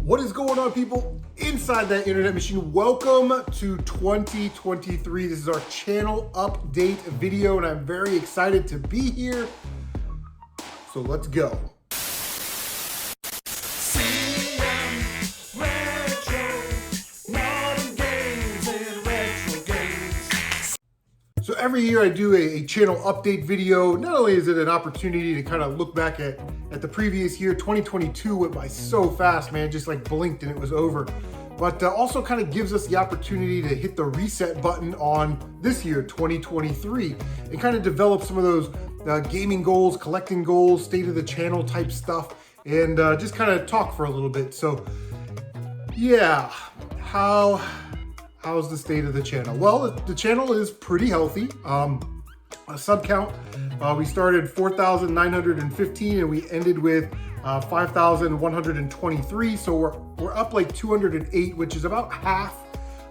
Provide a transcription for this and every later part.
What is going on, people inside that internet machine? Welcome to 2023. This is our channel update video, and I'm very excited to be here. So let's go. So every year I do a channel update video. Not only is it an opportunity to kind of look back at the previous year, 2022 went by so fast, man, just like blinked and it was over. But also kind of gives us the opportunity to hit the reset button on this year, 2023, and kind of develop some of those gaming goals, collecting goals, state of the channel type stuff, and just kind of talk for a little bit. So yeah, how's the state of the channel? Well, the channel is pretty healthy. A sub count, we started 4,915 and we ended with 5,123. So we're up like 208, which is about half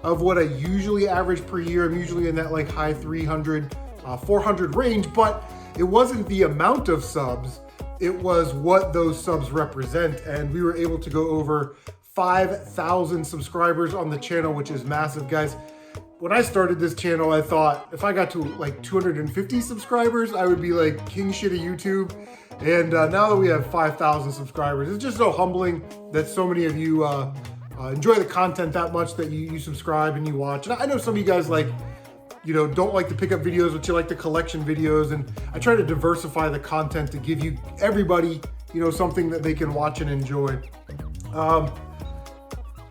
of what I usually average per year. I'm usually in that like high 300, 400 range, but it wasn't the amount of subs, it was what those subs represent. And we were able to go over 5,000 subscribers on the channel, which is massive, guys. When I started this channel, I thought if I got to like 250 subscribers, I would be like king shit of YouTube. And now that we have 5,000 subscribers, it's just so humbling that so many of you enjoy the content that much that you subscribe and you watch. And I know some of you guys don't like the pickup videos, but you like the collection videos. And I try to diversify the content to give you everybody, something that they can watch and enjoy.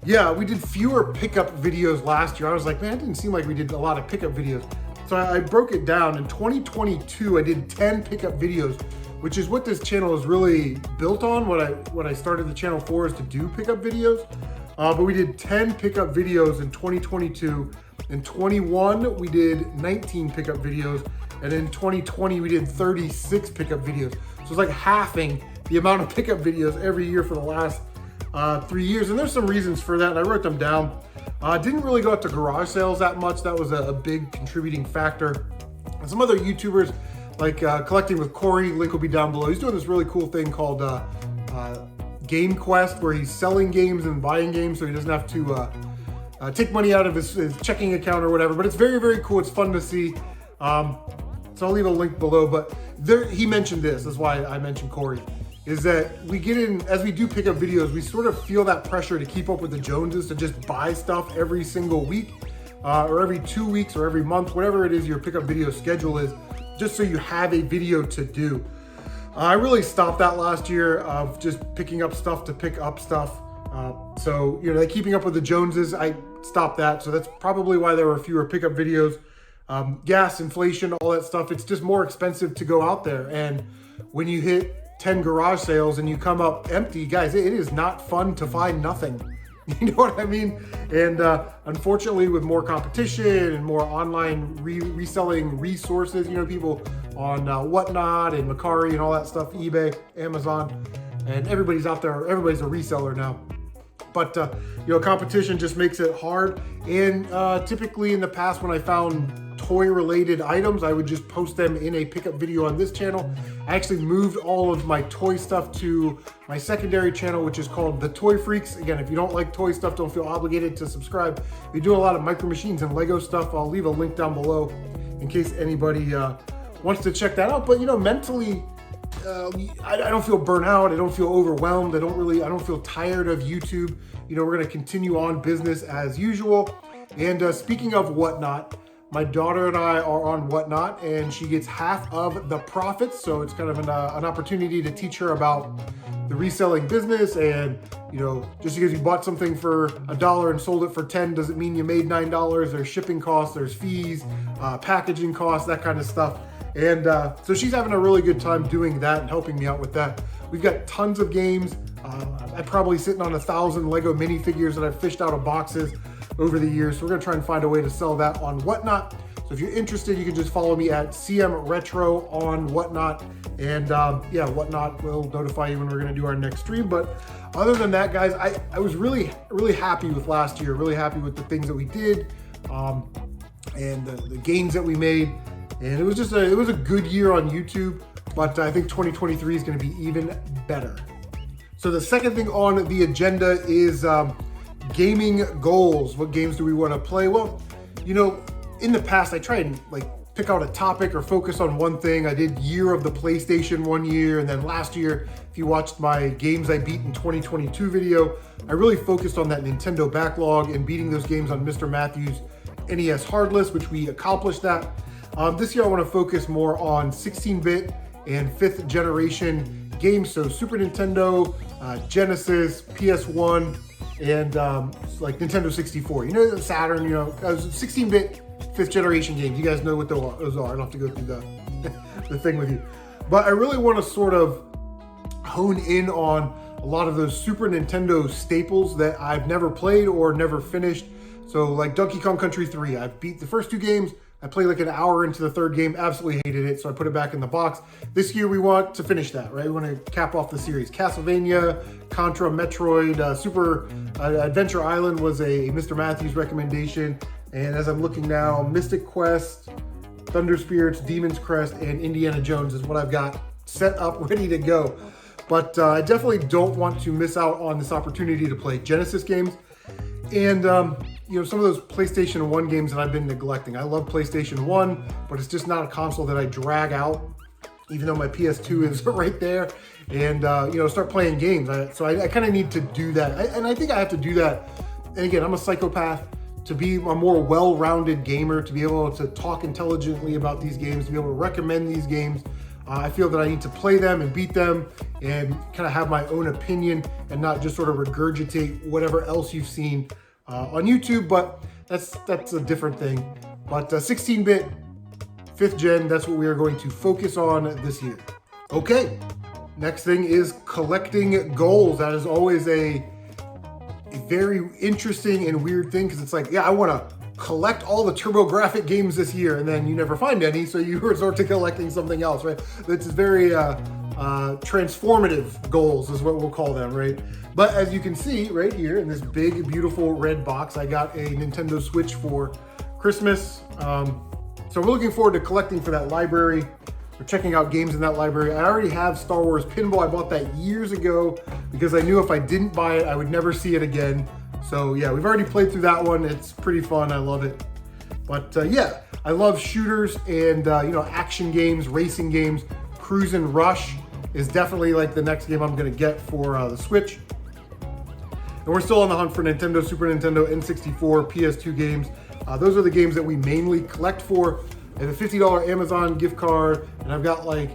Yeah, we did fewer pickup videos last year. I was like, man, it didn't seem like we did a lot of pickup videos. So I broke it down. In 2022, I did 10 pickup videos, which is what this channel is really built on. What I started the channel for is to do pickup videos. But we did 10 pickup videos in 2022. In 21, we did 19 pickup videos. And in 2020, we did 36 pickup videos. So it's like halving the amount of pickup videos every year for the last 3 years, and there's some reasons for that, and I wrote them down. Didn't really go out to garage sales that much. That was a big contributing factor. And some other YouTubers, like Collecting with Cory, link will be down below. He's doing this really cool thing called Game Quest, where he's selling games and buying games, so he doesn't have to take money out of his checking account or whatever. But it's very, very cool. It's fun to see. So I'll leave a link below. But he mentioned this. That's why I mentioned Cory. Is that we get in, as we do pickup videos, we sort of feel that pressure to keep up with the Joneses, to just buy stuff every single week, or every 2 weeks, or every month, whatever it is your pickup video schedule is, just so you have a video to do. I really stopped that last year of just picking up stuff to pick up stuff. So, like keeping up with the Joneses, I stopped that. So that's probably why there were fewer pickup videos. Gas, inflation, all that stuff. It's just more expensive to go out there. And when you hit 10 garage sales and you come up empty, guys, it is not fun to find nothing. You know what I mean? And unfortunately, with more competition and more online reselling resources, people on Whatnot and Cory and all that stuff, eBay, Amazon, and everybody's out there, everybody's a reseller now. But competition just makes it hard. And typically in the past, when I found toy related items, I would just post them in a pickup video on this channel. I actually moved all of my toy stuff to my secondary channel, which is called The Toy Freaks. Again, if you don't like toy stuff, don't feel obligated to subscribe. We do a lot of Micro Machines and Lego stuff. I'll leave a link down below in case anybody wants to check that out. But mentally, I don't feel burnt out. I don't feel overwhelmed. I don't feel tired of YouTube. We're gonna continue on business as usual. And speaking of Whatnot, my daughter and I are on Whatnot, and she gets half of the profits. So it's kind of an opportunity to teach her about the reselling business. And, just because you bought something for $1 and sold it for 10 doesn't mean you made $9. There's shipping costs, there's fees, packaging costs, that kind of stuff. And so she's having a really good time doing that and helping me out with that. We've got tons of games. I'm probably sitting on 1,000 Lego minifigures that I've fished out of boxes over the years. So we're gonna try and find a way to sell that on Whatnot. So if you're interested, you can just follow me at CM Retro on Whatnot. And Whatnot will notify you when we're gonna do our next stream. But other than that, guys, I was really, really happy with last year, really happy with the things that we did, and the gains that we made. And it was just it was a good year on YouTube, but I think 2023 is gonna be even better. So the second thing on the agenda is gaming goals. What games do we want to play? Well, you know, in the past, I tried and like pick out a topic or focus on one thing. I did year of the PlayStation one year, and then last year, if you watched my games I beat in 2022 video, I really focused on that Nintendo backlog and beating those games on Mr. Matthews' NES hard list, which we accomplished that. This year I want to focus more on 16-bit and 5th generation games, so Super Nintendo, Genesis, PS1, and like Nintendo 64. You know, the Saturn, you know, 16-bit 5th generation games. You guys know what those are. I don't have to go through the thing with you. But I really want to sort of hone in on a lot of those Super Nintendo staples that I've never played or never finished. So like Donkey Kong Country 3, I've beat the first 2 games. I played like an hour into the 3rd game, absolutely hated it, so I put it back in the box. This year we want to finish that, right? We want to cap off the series. Castlevania, Contra, Metroid, Super Adventure Island was a Mr. Matthews recommendation. And as I'm looking now, Mystic Quest, Thunder Spirits, Demon's Crest, and Indiana Jones is what I've got set up, ready to go. But I definitely don't want to miss out on this opportunity to play Genesis games. And, you know, some of those PlayStation 1 games that I've been neglecting. I love PlayStation 1, but it's just not a console that I drag out, even though my PS2 is right there, and, you know, start playing games. So I kind of need to do that. And I think I have to do that. And again, I'm a psychopath. To be a more well-rounded gamer, to be able to talk intelligently about these games, to be able to recommend these games. I feel that I need to play them and beat them and kind of have my own opinion and not just sort of regurgitate whatever else you've seen on YouTube, but that's a different thing. But 16-bit, 5th gen, that's what we are going to focus on this year. Okay, next thing is collecting goals. That is always a very interesting and weird thing, because it's like, yeah, I want to collect all the TurboGrafx games this year, and then you never find any, so you resort to collecting something else, right? It's very transformative goals is what we'll call them, right? But as you can see right here in this big, beautiful red box, I got a Nintendo Switch for Christmas. So we're looking forward to collecting for that library. We're checking out games in that library. I already have Star Wars Pinball. I bought that years ago because I knew if I didn't buy it, I would never see it again. So yeah, we've already played through that one. It's pretty fun. I love it. But yeah, I love shooters and you know, action games, racing games. Cruise and Rush is definitely like the next game I'm gonna get for the Switch. And we're still on the hunt for Nintendo, Super Nintendo, N64, PS2 games. Those are the games that we mainly collect for. I have a $50 Amazon gift card, and I've got like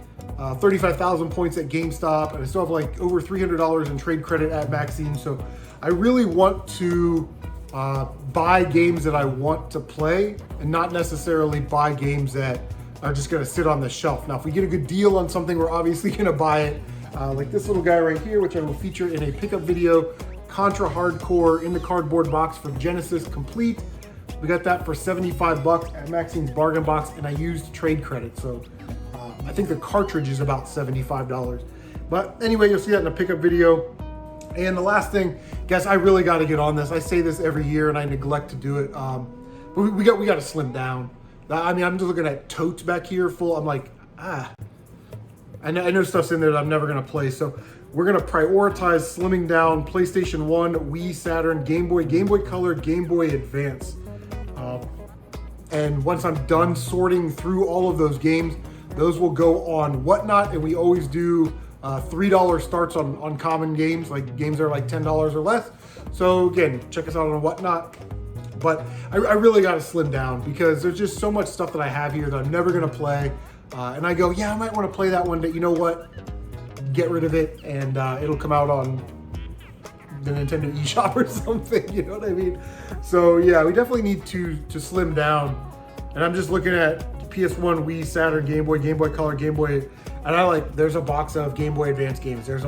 35,000 points at GameStop, and I still have like over $300 in trade credit at Maxine. So I really want to buy games that I want to play and not necessarily buy games that are just gonna sit on the shelf. Now, if we get a good deal on something, we're obviously gonna buy it. Like this little guy right here, which I will feature in a pickup video, Contra Hardcore in the cardboard box for Genesis Complete. We got that for 75 bucks at Maxine's Bargain Box, and I used trade credit. So I think the cartridge is about $75. But anyway, you'll see that in a pickup video. And the last thing, guys, I really got to get on this. I say this every year and I neglect to do it. But we got to slim down. I mean, I'm just looking at totes back here full. I'm like, I know stuff's in there that I'm never going to play. So we're going to prioritize slimming down PlayStation 1, Wii, Saturn, Game Boy Color, Game Boy Advance. And once I'm done sorting through all of those games, those will go on Whatnot, and we always do $3 starts on common games, like games that are like $10 or less. So again, check us out on Whatnot. But I really got to slim down because there's just so much stuff that I have here that I'm never going to play. And I go, yeah, I might want to play that one, but you know what? Get rid of it, and it'll come out on the Nintendo eShop or something, you know what I mean? So yeah, we definitely need to slim down. And I'm just looking at PS1, Wii, Saturn, Game Boy Color, Game Boy, and there's a box of Game Boy Advance games. There's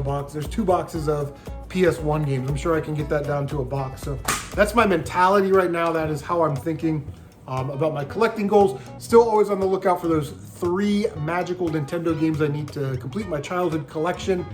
2 boxes of PS1 games. I'm sure I can get that down to a box. So that's my mentality right now. That is how I'm thinking about my collecting goals. Still always on the lookout for those 3 magical Nintendo games I need to complete my childhood collection.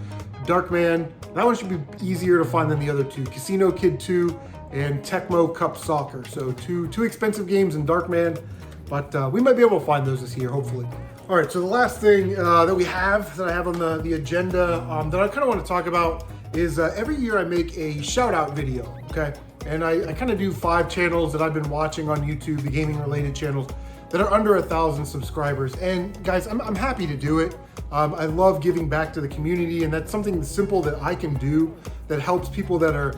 Darkman, that one should be easier to find than the other 2. Casino Kid 2 and Tecmo Cup Soccer. So two expensive games in Darkman, but we might be able to find those this year, hopefully. All right, so the last thing that I have on the agenda that I kind of want to talk about is every year I make a shout out video, okay? And I kind of do 5 channels that I've been watching on YouTube, the gaming related channels that are under 1,000 subscribers. And guys, I'm happy to do it. I love giving back to the community, and that's something simple that I can do that helps people that are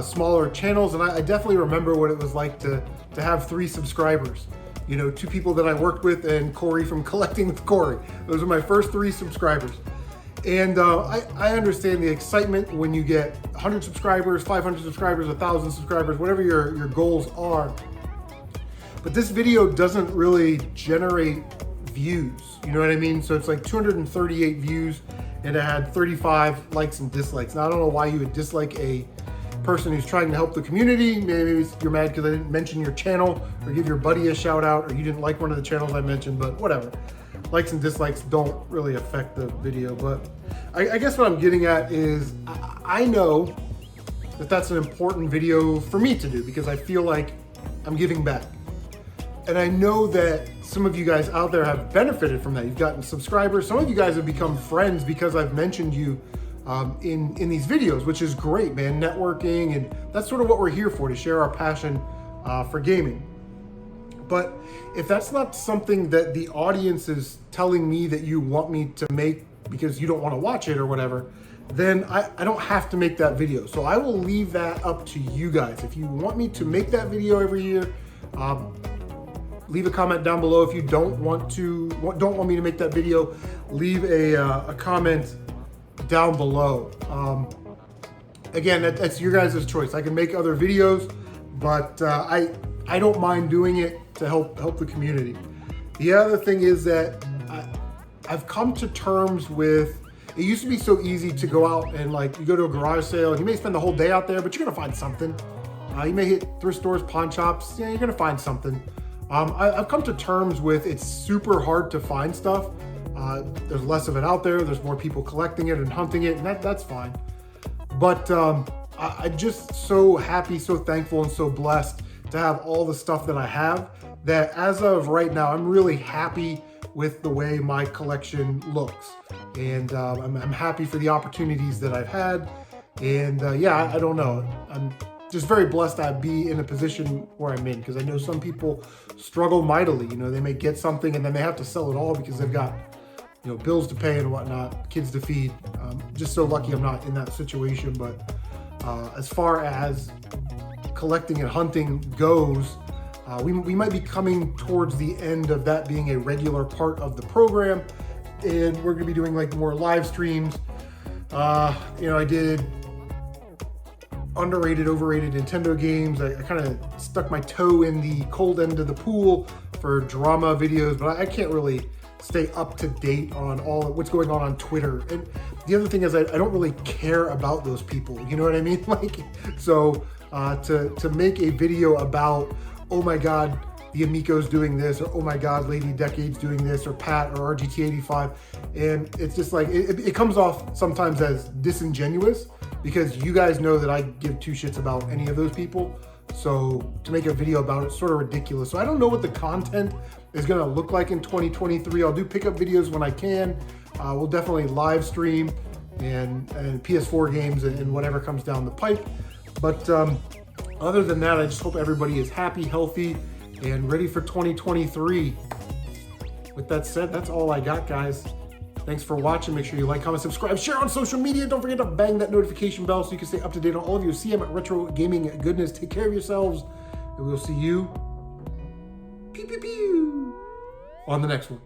smaller channels. And I definitely remember what it was like to have 3 subscribers. You know, 2 people that I worked with and Cory from Collecting with Cory. Those are my first 3 subscribers. And I understand the excitement when you get 100 subscribers, 500 subscribers, 1,000 subscribers, whatever your goals are. But this video doesn't really generate views, you know what I mean? So it's like 238 views and it had 35 likes and dislikes. Now I don't know why you would dislike a person who's trying to help the community. Maybe you're mad because I didn't mention your channel or give your buddy a shout out, or you didn't like one of the channels I mentioned, but whatever. Likes and dislikes don't really affect the video. But I guess what I'm getting at is I know that that's an important video for me to do because I feel like I'm giving back. And I know that some of you guys out there have benefited from that. You've gotten subscribers. Some of you guys have become friends because I've mentioned you in these videos, which is great, man. Networking, and that's sort of what we're here for, to share our passion for gaming. But if that's not something that the audience is telling me that you want me to make because you don't want to watch it or whatever, then I don't have to make that video. So I will leave that up to you guys. If you want me to make that video every year, leave a comment down below. If you don't want me to make that video, leave a comment down below. Again, that's your guys' choice. I can make other videos, but I don't mind doing it to help the community. The other thing is that I've come to terms with, it used to be so easy to go out and like you go to a garage sale and you may spend the whole day out there, but you're gonna find something. You may hit thrift stores, pawn shops, you're gonna find something. I've come to terms with it's super hard to find stuff. There's less of it out there. There's more people collecting it and hunting it, and that's fine. But I'm just so happy, so thankful, and so blessed to have all the stuff that I have, that as of right now, I'm really happy with the way my collection looks. And I'm happy for the opportunities that I've had. And yeah, I don't know. I'm just very blessed to be in a position where I'm in, because I know some people struggle mightily. You know, they may get something and then they have to sell it all because they've got, you know, bills to pay and whatnot, kids to feed. Just so lucky I'm not in that situation. But as far as collecting and hunting goes, we might be coming towards the end of that being a regular part of the program, and we're gonna be doing like more live streams. You know, I did underrated, overrated Nintendo games. I kind of stuck my toe in the cold end of the pool for drama videos, but I can't really stay up to date on what's going on Twitter. And the other thing is I don't really care about those people, you know what I mean? Like, so to make a video about, oh my God, the Amico's doing this, or oh my God, Lady Decade's doing this, or Pat, or RGT85, and it's just like, it comes off sometimes as disingenuous, because you guys know that I give 2 shits about any of those people. So to make a video about it, sort of ridiculous. So I don't know what the content is gonna look like in 2023. I'll do pickup videos when I can. We'll definitely live stream and PS4 games and whatever comes down the pipe. But other than that, I just hope everybody is happy, healthy, and ready for 2023. With that said, that's all I got, guys. Thanks for watching. Make sure you like, comment, subscribe, share on social media. Don't forget to bang that notification bell so you can stay up to date on all of your CM retro gaming goodness. Take care of yourselves, and we'll see you pew, pew, pew, on the next one.